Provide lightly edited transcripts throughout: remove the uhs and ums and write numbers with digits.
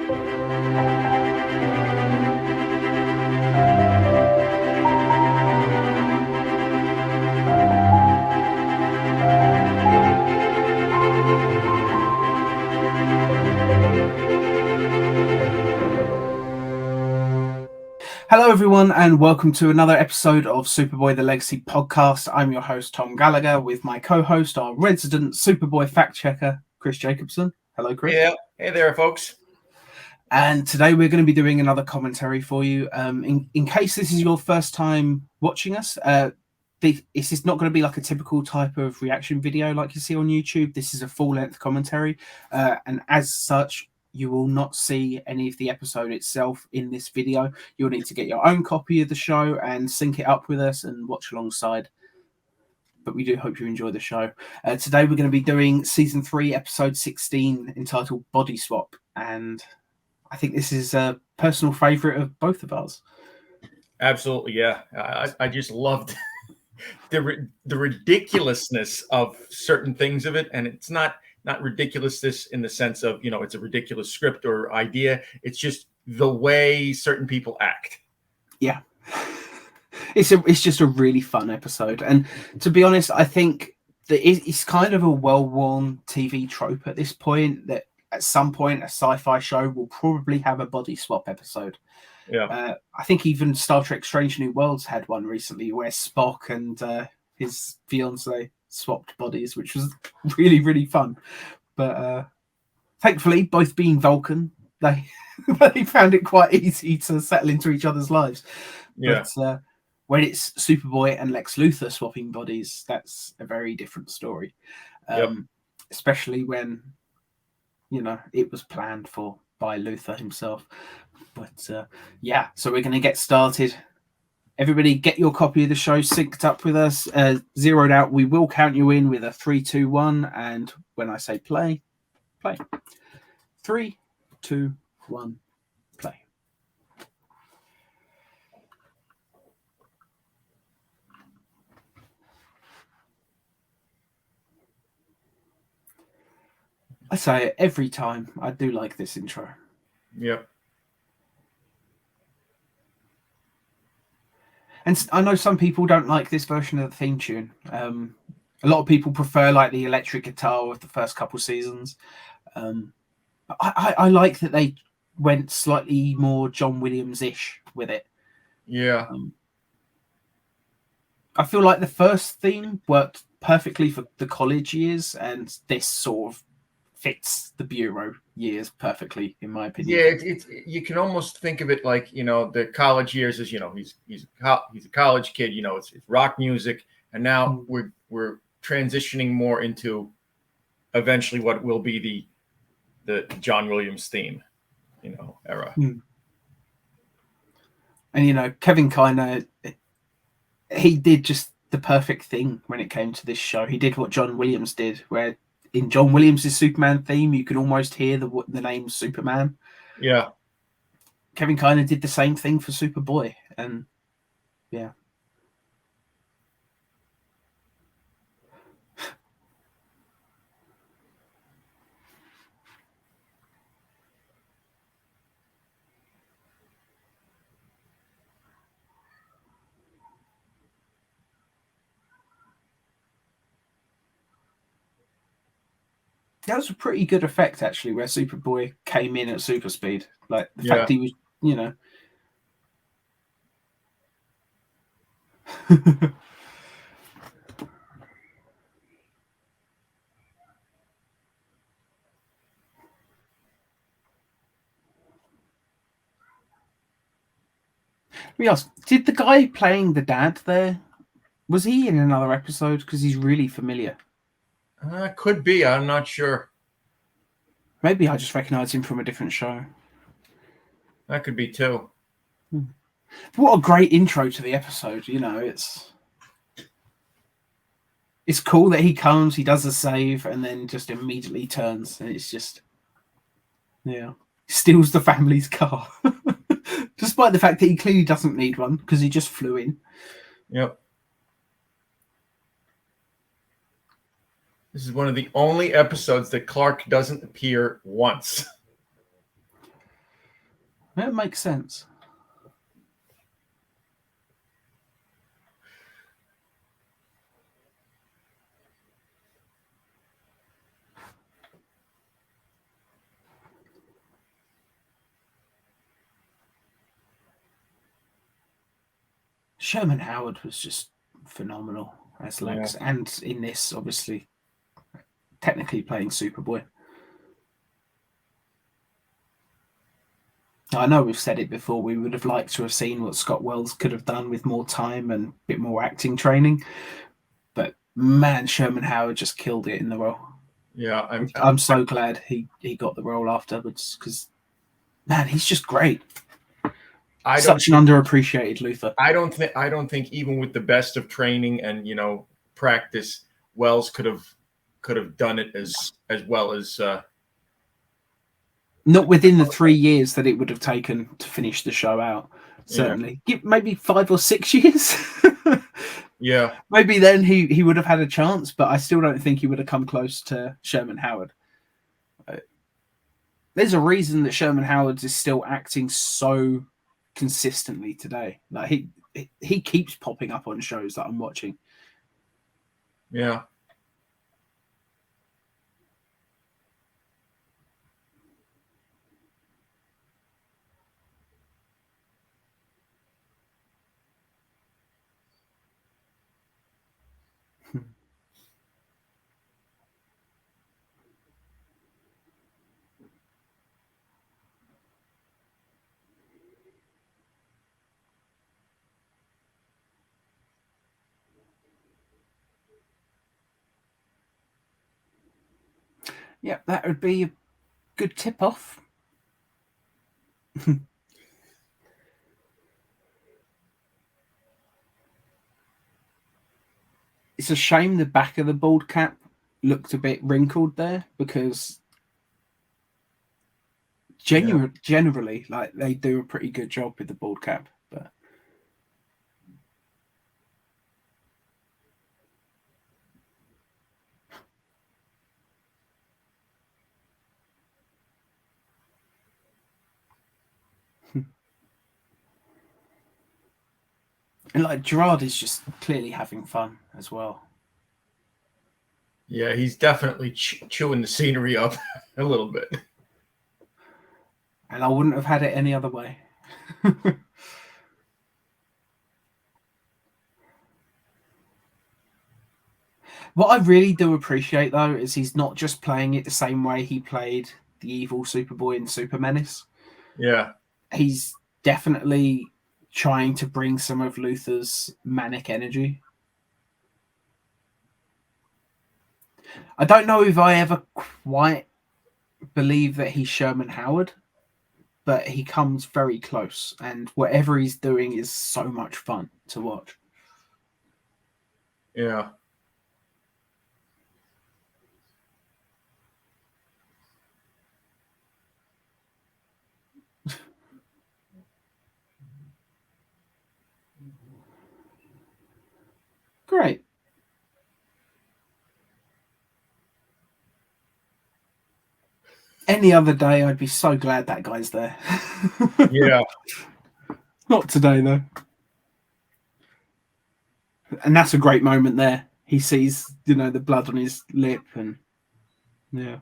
Hello, everyone, and welcome to another episode of Superboy the Legacy podcast. I'm your host, Tom Gallagher, with my co-host, our resident Superboy fact-checker, Chris Jacobsen. Hello, Chris. Yeah, hey there, folks. And today we're going to be doing another commentary for you. In case this is your first time watching us, this is not going to be like a typical type of reaction video like you see on YouTube. This is a full-length commentary, and as such, you will not see any of the episode itself in this video. You'll need to get your own copy of the show and sync it up with us and watch alongside. But we do hope you enjoy the show. Today we're going to be doing season 3, episode 16, entitled BodySwap, and I think this is a personal favorite of both of ours. Absolutely, yeah. I just loved the ridiculousness of certain things of it, and it's not ridiculousness in the sense of, you know, it's a ridiculous script or idea. It's just the way certain people act. Yeah. It's just a really fun episode. And to be honest, I think that it's kind of a well-worn TV trope at this point, that at some point a sci-fi show will probably have a body swap episode. Yeah. I think even Star Trek Strange New Worlds had one recently where Spock and his fiancée swapped bodies, which was really, really fun. But thankfully, both being Vulcan, they found it quite easy to settle into each other's lives. Yeah. But when it's Superboy and Lex Luthor swapping bodies, that's a very different story. Especially when, you know, it was planned for by Luthor himself. But yeah, so we're going to get started. Everybody get your copy of the show synced up with us, zeroed out. We will count you in with a 3, 2, 1. And when I say play, play. 3, 2, 1, play. I say it every time. I do like this intro. Yep. And I know some people don't like this version of the theme tune. A lot of people prefer like the electric guitar of the first couple seasons. I like that they went slightly more John Williams-ish with it. Yeah. I feel like the first theme worked perfectly for the college years, and this sort of fits the bureau years perfectly, in my opinion. Yeah, it's you can almost think of it like, you know, the college years is, you know, he's a college kid, you know, it's rock music, and now we're transitioning more into eventually what will be the John Williams theme, you know, era. And you know, Kevin Kiner, he did just the perfect thing when it came to this show. He did what John Williams did, where in John Williams' Superman theme, you could almost hear the name Superman. Yeah. Kevin Kiner did the same thing for Superboy. And yeah. That was a pretty good effect, actually, where Superboy came in at super speed. Like the fact he was, you know. Let me ask, did the guy playing the dad there, was he in another episode? Because he's really familiar. Could be. I'm not sure. Maybe I just recognize him from a different show. That could be too. What a great intro to the episode. You know, it's cool that he comes, he does a save, and then just immediately turns. And it's just, yeah, steals the family's car. Despite the fact that he clearly doesn't need one because he just flew in. Yep. This is one of the only episodes that Clark doesn't appear once. It makes sense. Sherman Howard was just phenomenal as Lex, and in this, obviously, technically playing Superboy. I know we've said it before, we would have liked to have seen what Scott Wells could have done with more time and a bit more acting training. But man, Sherman Howard just killed it in the role. Yeah, I'm so glad he got the role afterwards, because, man, he's just great. Such an underappreciated Luther. I don't think even with the best of training and practice, Wells could have done it as well as. Not within the 3 years that it would have taken to finish the show out. Certainly, give maybe 5 or 6 years. Yeah, maybe then he would have had a chance, but I still don't think he would have come close to Sherman Howard. There's a reason that Sherman Howard is still acting so consistently today. Like he keeps popping up on shows that I'm watching. Yeah. Yeah, that would be a good tip-off. It's a shame the back of the bald cap looked a bit wrinkled there, because generally, like, they do a pretty good job with the bald cap. But and like Gerard is just clearly having fun as well. Yeah, he's definitely chewing the scenery up a little bit. And I wouldn't have had it any other way. What I really do appreciate, though, is he's not just playing it the same way he played the evil Superboy in Super Menace. Yeah. He's definitely trying to bring some of Luther's manic energy. I don't know if I ever quite believe that he's Sherman Howard, but he comes very close, and whatever he's doing is so much fun to watch. Yeah. Great. Any other day, I'd be so glad that guy's there. Yeah. Not today, though. And that's a great moment there. He sees, the blood on his lip, and yeah.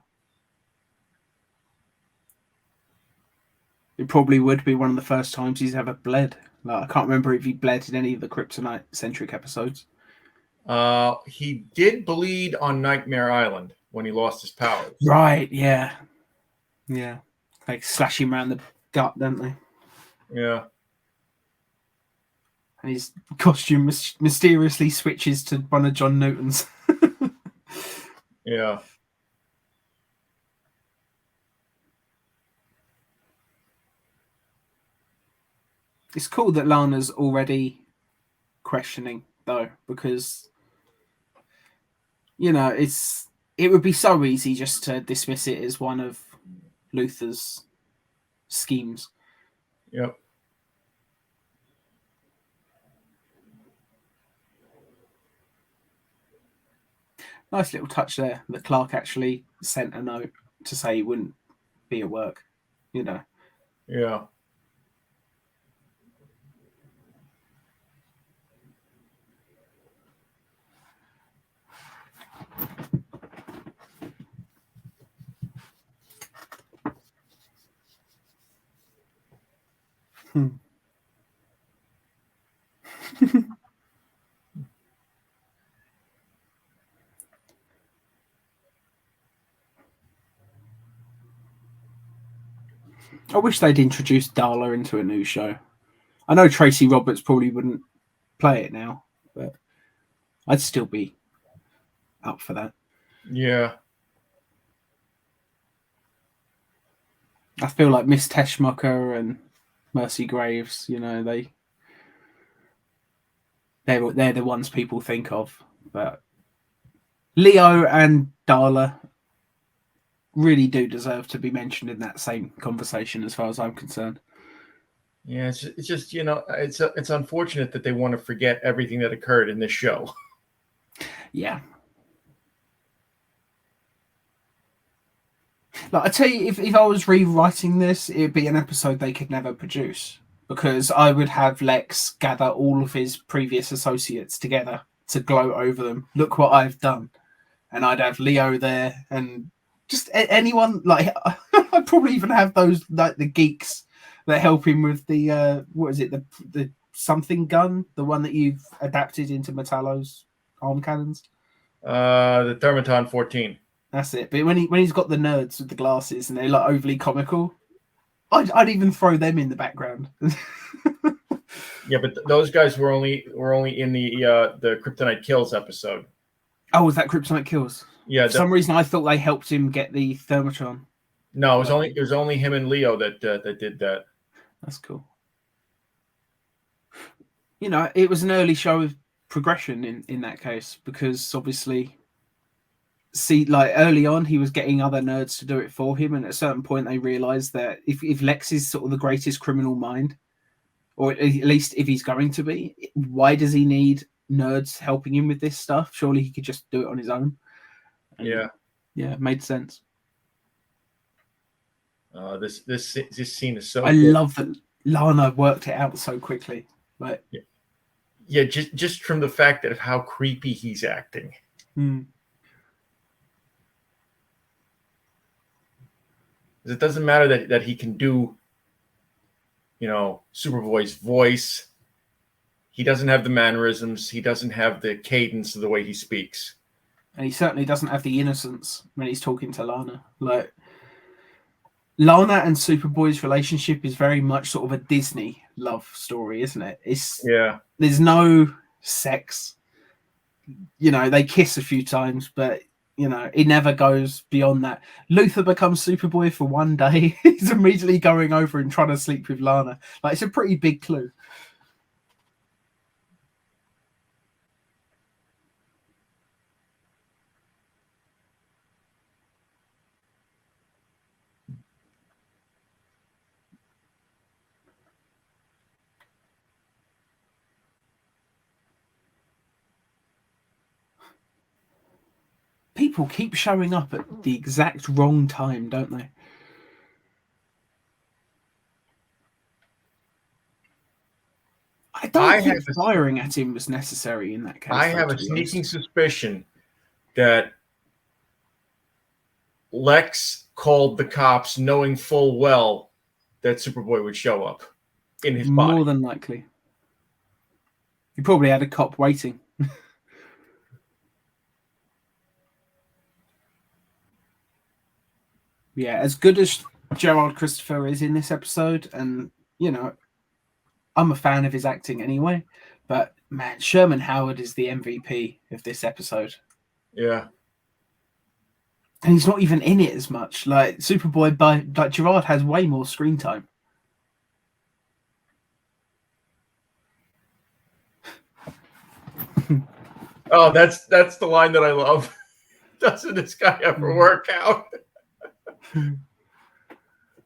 It probably would be one of the first times he's ever bled. Like, I can't remember if he bled in any of the Kryptonite-centric episodes. He did bleed on Nightmare Island when he lost his powers. Right, yeah. Yeah. Like, slash him around the gut, don't they? Yeah. And his costume mysteriously switches to one of John Newton's. Yeah. It's cool that Lana's already questioning, though, because, it would be so easy just to dismiss it as one of Luther's schemes. Yep. Nice little touch there. The Clark actually sent a note to say he wouldn't be at work, Yeah. I wish they'd introduced Darla into a new show. I know Tracy Roberts probably wouldn't play it now, but I'd still be up for that. Yeah. I feel like Miss Teschmacher and Mercy Graves, they're the ones people think of. But Leo and Darla really do deserve to be mentioned in that same conversation, as far as I'm concerned. Yeah, it's just it's unfortunate that they want to forget everything that occurred in this show. Yeah. Like, I tell you, if I was rewriting this, it'd be an episode they could never produce, because I would have Lex gather all of his previous associates together to gloat over them. Look what I've done. And I'd have Leo there and just anyone. Like, I'd probably even have those, like, the geeks that help him with the, what is it, the something gun, the one that you've adapted into Metallo's arm cannons. The Thermaton 14. That's it. But when he's got the nerds with the glasses and they're like overly comical, I'd even throw them in the background. Yeah, but those guys were only in the Kryptonite Kills episode. Oh, was that Kryptonite Kills? Yeah. For some reason, I thought they helped him get the Thermatron. No, it was only him and Leo that did that. That's cool. It was an early show of progression in that case, because obviously, like, early on he was getting other nerds to do it for him, and at a certain point they realized that if Lex is sort of the greatest criminal mind, or at least if he's going to be, why does he need nerds helping him with this stuff? Surely he could just do it on his own. And yeah, it made sense. This scene is so I love that Lana worked it out so quickly. Like, yeah, just from the fact that of how creepy he's acting. It doesn't matter that he can do, Superboy's voice. He doesn't have the mannerisms. He doesn't have the cadence of the way he speaks. And he certainly doesn't have the innocence when he's talking to Lana. Like, Lana and Superboy's relationship is very much sort of a Disney love story, isn't it? There's no sex. They kiss a few times, but it never goes beyond that. Luther becomes Superboy for one day. He's immediately going over and trying to sleep with Lana. Like, it's a pretty big clue. People keep showing up at the exact wrong time, don't they? I don't think firing at him was necessary in that case. I have a sneaking suspicion that Lex called the cops knowing full well that Superboy would show up in his body. More than likely. He probably had a cop waiting. Yeah, as good as Gerard Christopher is in this episode, and, I'm a fan of his acting anyway, but, man, Sherman Howard is the MVP of this episode. Yeah. And he's not even in it as much. Like, Superboy, Gerard has way more screen time. Oh, that's the line that I love. Doesn't this guy ever work out?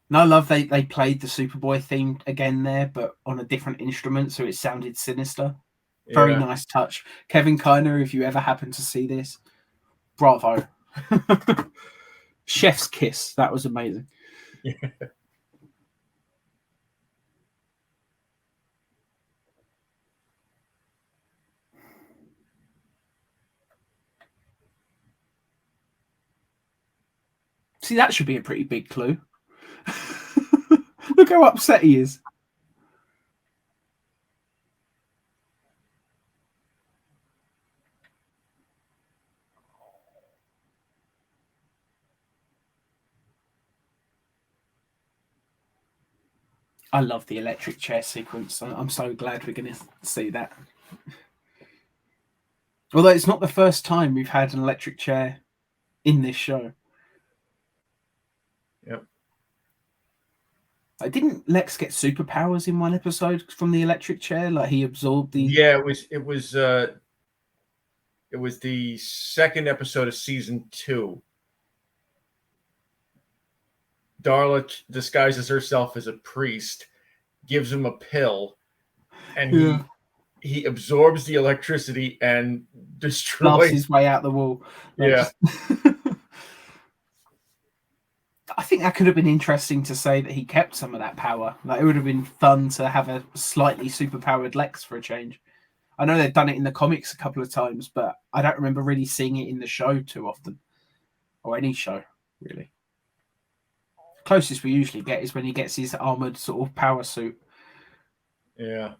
No, I love they played the Superboy theme again there, but on a different instrument, so it sounded sinister. Very nice touch. Kevin Kiner, if you ever happen to see this, bravo. Chef's kiss. That was amazing. Yeah. See, that should be a pretty big clue. Look how upset he is. I love the electric chair sequence. I'm so glad we're going to see that. Although it's not the first time we've had an electric chair in this show. Yep. Didn't Lex get superpowers in one episode from the electric chair? Like he absorbed the. Yeah, it was the second episode of season 2. Darla disguises herself as a priest, gives him a pill, and he absorbs the electricity and destroys. Blasts his way out the wall. Like, yeah. I think that could have been interesting to say that he kept some of that power. Like it would have been fun to have a slightly superpowered Lex for a change. I know they've done it in the comics a couple of times, but I don't remember really seeing it in the show too often, or any show really. Closest we usually get is when he gets his armored sort of power suit. Yeah.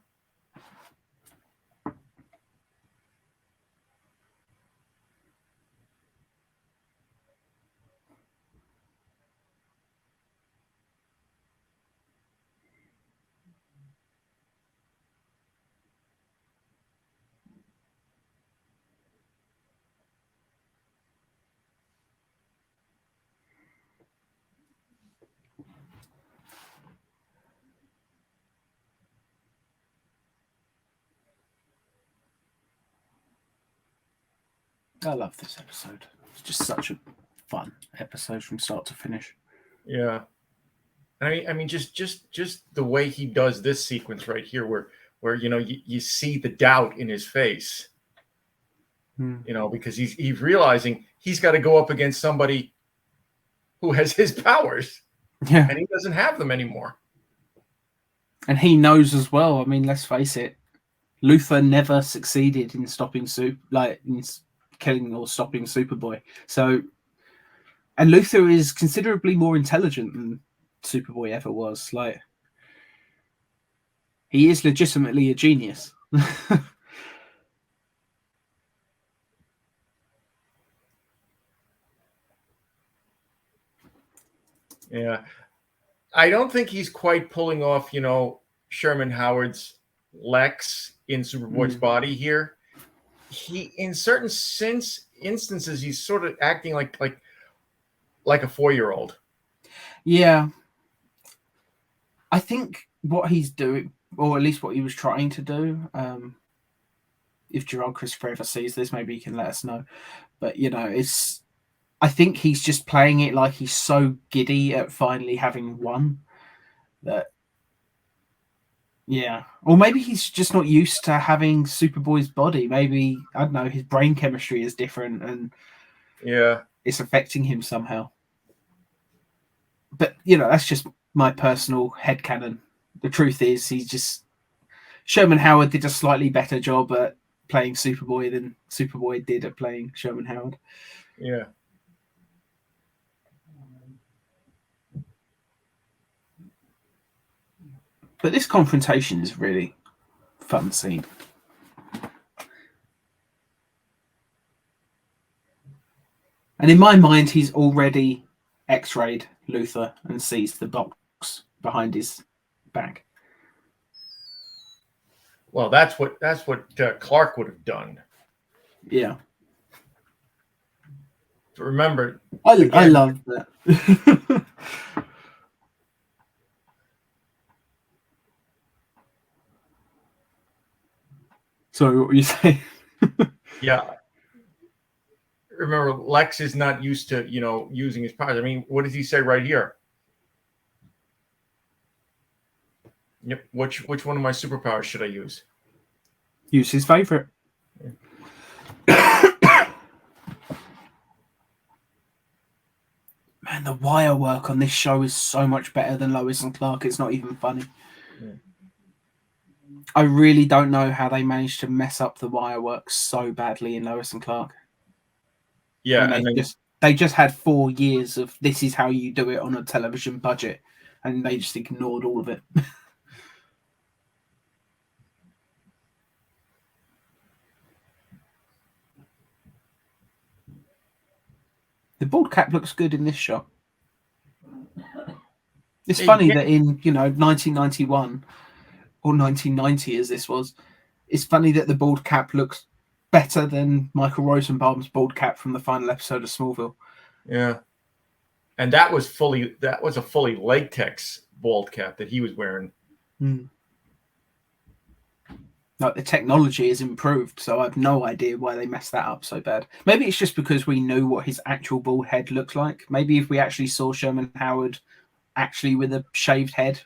I love this episode. It's just such a fun episode from start to finish. Yeah. I mean, just the way he does this sequence right here, where you see the doubt in his face, because he's realizing he's got to go up against somebody who has his powers, and he doesn't have them anymore. And he knows as well. I mean, let's face it, Luther never succeeded in stopping in killing or stopping Superboy. So, and Luther is considerably more intelligent than Superboy ever was. Like, he is legitimately a genius. Yeah. I don't think he's quite pulling off, Sherman Howard's Lex in Superboy's body here. He, in certain instances, he's sort of acting like a 4-year-old. Yeah. I think what he's doing, or at least what he was trying to do, if Gerard Christopher ever sees this, maybe he can let us know. But, I think he's just playing it like he's so giddy at finally having won that, yeah. Or maybe he's just not used to having Superboy's body. Maybe, I don't know, his brain chemistry is different and it's affecting him somehow. But, that's just my personal headcanon. The truth is, Sherman Howard did a slightly better job at playing Superboy than Superboy did at playing Sherman Howard. Yeah. But this confrontation is really fun scene. And in my mind, he's already X-rayed Luther and sees the box behind his back. Well, that's what Clark would have done. Yeah. But remember, I love that. Sorry, what were you saying? Yeah. Remember, Lex is not used to, using his powers. I mean, what does he say right here? Yep. Which one of my superpowers should I use? Use his favorite. Man, the wire work on this show is so much better than Lois and Clark. It's not even funny. Yeah. I really don't know how they managed to mess up the wire work so badly in Lois and Clark. Yeah, and they just had 4 years of this is how you do it on a television budget, and they just ignored all of it. The bald cap looks good in this shot. It's funny that in 1991 or 1990, as this was, it's funny that the bald cap looks better than Michael Rosenbaum's bald cap from the final episode of Smallville. Yeah, and that was a fully latex bald cap that he was wearing. Like, the technology has improved, so I have no idea why they messed that up so bad. Maybe it's just because we know what his actual bald head looks like. Maybe if we actually saw Sherman Howard actually with a shaved head,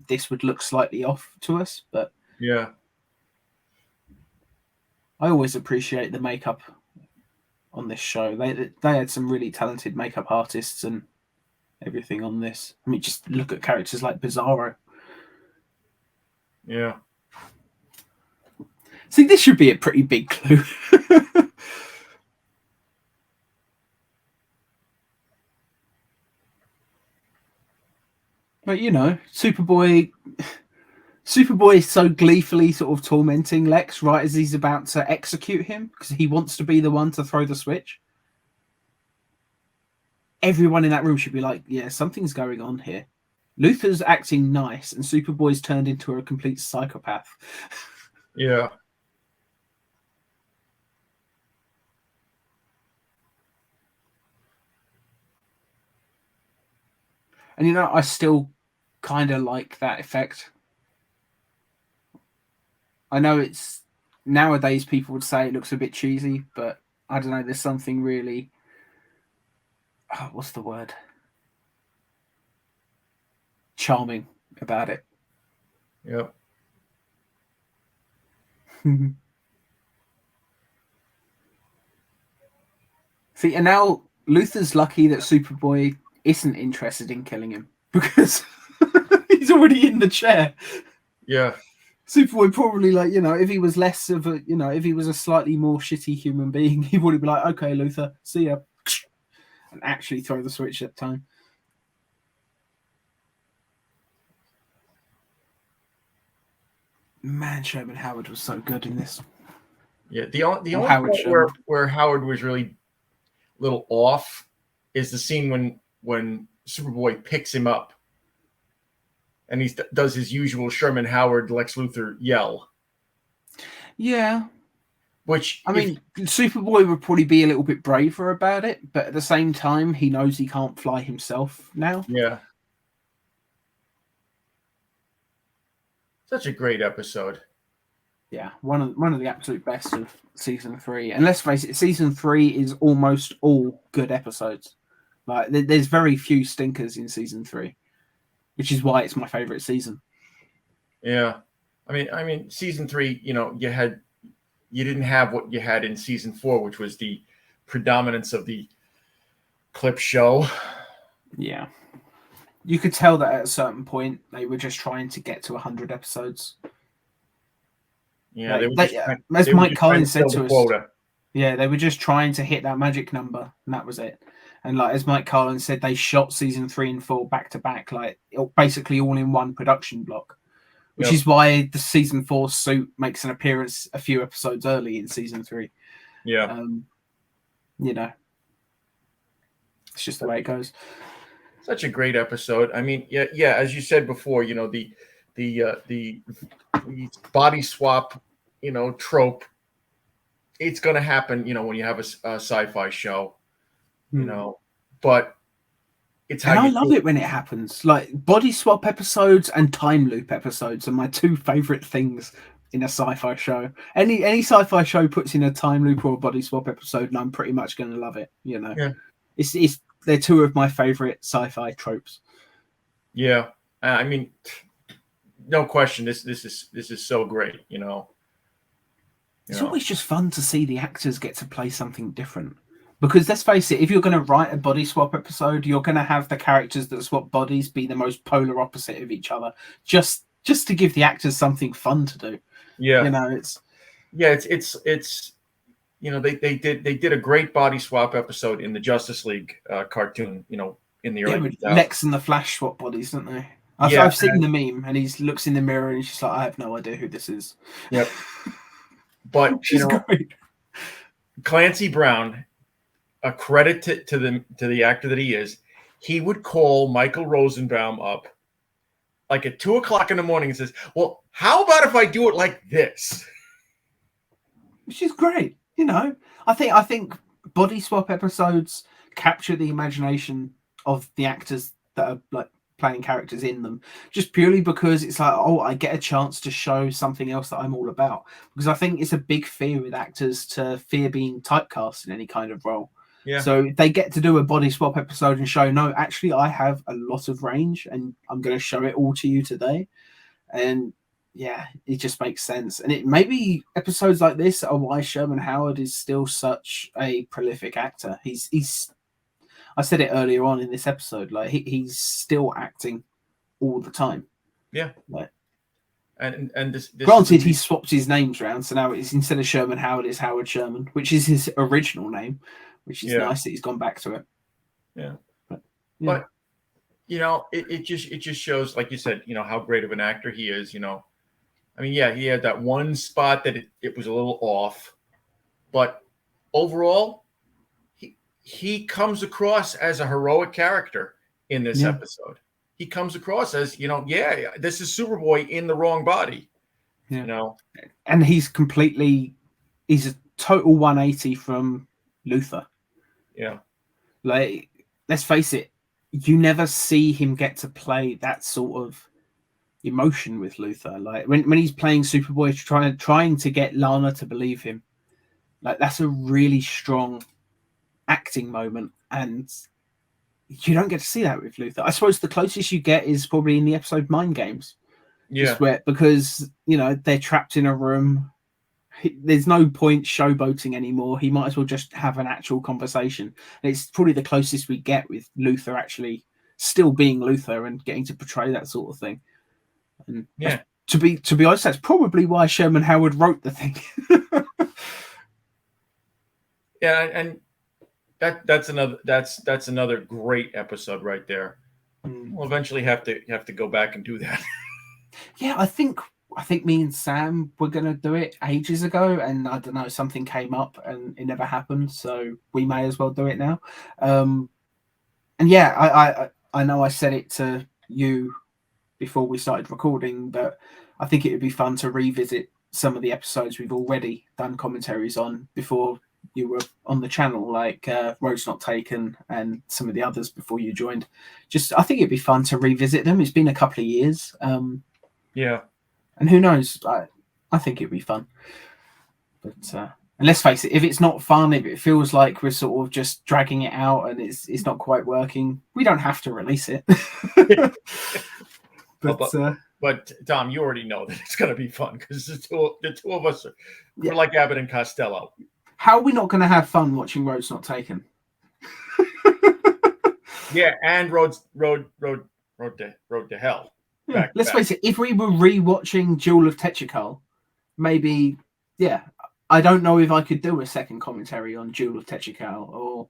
this would look slightly off to us. But yeah, I always appreciate the makeup on this show. They had some really talented makeup artists and everything on this. I mean, just look at characters like Bizarro. Yeah. See, this should be a pretty big clue. But Superboy is so gleefully sort of tormenting Lex right as he's about to execute him because he wants to be the one to throw the switch. Everyone in that room should be like, yeah, something's going on here. Luthor's acting nice and Superboy's turned into a complete psychopath. Yeah. And I still kind of like that effect. I know it's nowadays people would say it looks a bit cheesy, but I don't know. There's something really, what's the word? Charming about it. Yep. See, and now Luthor's lucky that Superboy isn't interested in killing him because he's already in the chair. Yeah. Superboy probably, if he was less of a, if he was a slightly more shitty human being, he would be like, okay, Luthor, see ya, and actually throw the switch at time. Man, Sherman Howard was so good in this. Yeah, the only part where Howard was really a little off is the scene when Superboy picks him up and he does his usual Sherman Howard Lex Luthor yell. Yeah. Which, Superboy would probably be a little bit braver about it, but at the same time, he knows he can't fly himself now. Yeah. Such a great episode. Yeah, one of the absolute best of season 3. And let's face it, season 3 is almost all good episodes. Like, there's very few stinkers in season 3, which is why it's my favorite season. Yeah, I mean, season 3, you didn't have what you had in season 4, which was the predominance of the clip show. Yeah. You could tell that at a certain point they were just trying to get to 100 episodes. Yeah, as Mike Collins said to us, yeah, they were just trying to hit that magic number, and that was it. And as Mike Collins said, they shot season 3 and 4 back to back, basically all in one production block, which is why the season 4 suit makes an appearance a few episodes early in season 3. Yeah, it's just the way it goes. Such a great episode. I mean, yeah. As you said before, the body swap, trope. It's going to happen, when you have a sci-fi show, but it's how I love it when it happens. Like, body swap episodes and time loop episodes are my two favorite things in a sci-fi show. Any sci-fi show puts in a time loop or a body swap episode, and I'm pretty much going to love it. Yeah. They're two of my favorite sci-fi tropes. Yeah, I mean, no question. This is so great. It's always just fun to see the actors get to play something different. Because let's face it, if you're going to write a body swap episode, you're going to have the characters that swap bodies be the most polar opposite of each other, just to give the actors something fun to do. Yeah, it's they did a great body swap episode in the Justice League cartoon. In the early 2000s. Lex and the Flash swap bodies, don't they? I've seen the meme, and he looks in the mirror and he's just like, I have no idea who this is. Yep. But great. Clancy Brown, a credit to the actor that he is, he would call Michael Rosenbaum up like at 2:00 in the morning and says, "Well, how about if I do it like this?" Which is great. You know, I think body swap episodes capture the imagination of the actors that are like playing characters in them, just purely because it's like, oh, I get a chance to show something else that I'm all about. Because I think it's a big fear with actors to fear being typecast in any kind of role. Yeah. So they get to do a body swap episode and show, no, actually, I have a lot of range, and I'm going to show it all to you today. And yeah, it just makes sense. And it maybe episodes like this are why Sherman Howard is still such a prolific actor. He's I said it earlier on in this episode, like he's still acting all the time. Yeah. Like, and this granted, he swapped his names around, so now it's instead of Sherman Howard, it's Howard Sherman, which is his original name, which is nice that he's gone back to it. Yeah. But you know, it just shows, like you said, you know, how great of an actor he is. You know, I mean, yeah, he had that one spot that it was a little off, but overall, he comes across as a heroic character in this episode. He comes across as, you know, this is Superboy in the wrong body. Yeah. You know, and he's a total 180 from Luther. Yeah. Like, let's face it, you never see him get to play that sort of emotion with Luther. Like when he's playing Superboy, trying to get Lana to believe him. Like, that's a really strong acting moment, and you don't get to see that with Luther. I suppose the closest you get is probably in the episode Mind Games. Yeah. Because, you know, they're trapped in a room. There's no point showboating anymore. He might as well just have an actual conversation. And it's probably the closest we get with Luther actually still being Luther and getting to portray that sort of thing. And to be honest, that's probably why Sherman Howard wrote the thing. Yeah, and that's another great episode right there. We'll eventually have to go back and do that. Yeah, I think me and Sam were gonna do it ages ago, and I don't know, something came up and it never happened, so we may as well do it now. And yeah, I know I said it to you before we started recording, but I think it would be fun to revisit some of the episodes we've already done commentaries on before you were on the channel, like Road's Not Taken and some of the others before you joined. I think it'd be fun to revisit them. It's been a couple of years. Yeah. And who knows? I think it'd be fun. But and let's face it, if it's not fun, if it feels like we're sort of just dragging it out and it's not quite working, we don't have to release it. But Tom, you already know that it's going to be fun because the two of us we're like Abbott and Costello. How are we not going to have fun watching Road's Not Taken? Yeah, and Road to Hell. Yeah. Let's face it, if we were rewatching Jewel of Technicolor, maybe, I don't know if I could do a second commentary on Jewel of Technicolor or,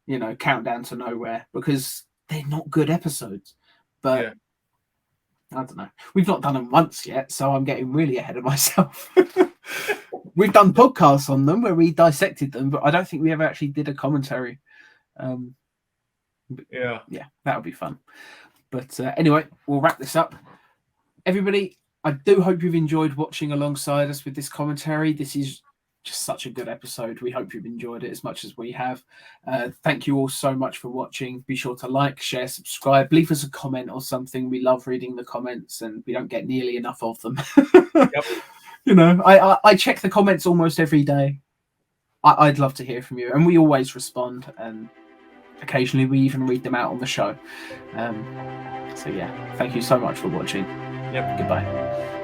you know, Countdown to Nowhere, because they're not good episodes. But I don't know. We've not done them once yet, so I'm getting really ahead of myself. We've done podcasts on them where we dissected them, but I don't think we ever actually did a commentary. Yeah, that would be fun. But anyway, we'll wrap this up. Everybody, I do hope you've enjoyed watching alongside us with this commentary. This is just such a good episode. We hope you've enjoyed it as much as we have. Thank you all so much for watching. Be sure to like, share, subscribe, leave us a comment or something. We love reading the comments and we don't get nearly enough of them. Yep. You know, I check the comments almost every day. I'd love to hear from you, and we always respond, and occasionally we even read them out on the show. So yeah, thank you so much for watching. Yep. Goodbye.